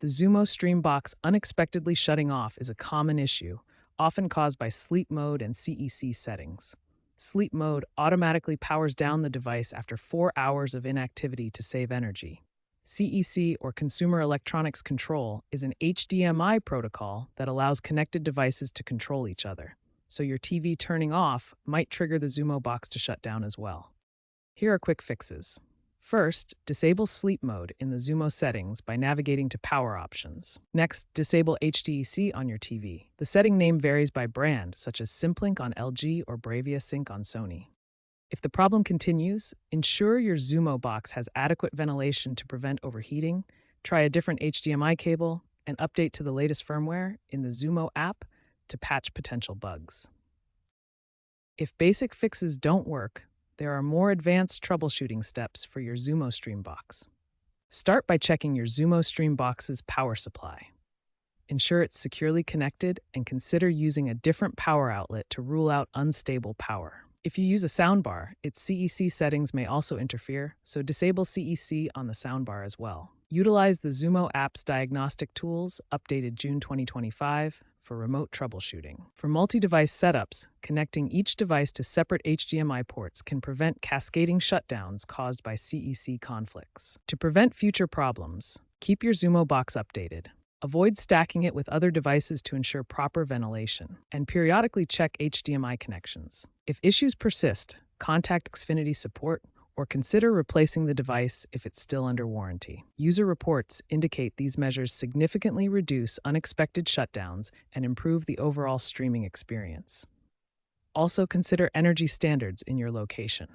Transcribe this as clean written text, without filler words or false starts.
The Xumo Stream box unexpectedly shutting off is a common issue, often caused by sleep mode and CEC settings. Sleep mode automatically powers down the device after 4 hours of inactivity to save energy. CEC, or Consumer Electronics Control, is an HDMI protocol that allows connected devices to control each other. So your TV turning off might trigger the Xumo box to shut down as well. Here are quick fixes. First, disable sleep mode in the Xumo settings by navigating to Power Options. Next, disable HDEC on your TV. The setting name varies by brand, such as SimpLink on LG or Bravia Sync on Sony. If the problem continues, ensure your Xumo box has adequate ventilation to prevent overheating, try a different HDMI cable, and update to the latest firmware in the Xumo app to patch potential bugs. If basic fixes don't work, there are more advanced troubleshooting steps for your Xumo Stream box. Start by checking your Xumo Stream box's power supply. Ensure it's securely connected and consider using a different power outlet to rule out unstable power. If you use a soundbar, its CEC settings may also interfere, so disable CEC on the soundbar as well. Utilize the Xumo app's diagnostic tools, updated June 2025, for remote troubleshooting. For multi-device setups, connecting each device to separate HDMI ports can prevent cascading shutdowns caused by CEC conflicts. To prevent future problems, keep your Xumo box updated. Avoid stacking it with other devices to ensure proper ventilation, and periodically check HDMI connections. If issues persist, contact Xfinity support or consider replacing the device if it's still under warranty. User reports indicate these measures significantly reduce unexpected shutdowns and improve the overall streaming experience. Also consider energy standards in your location.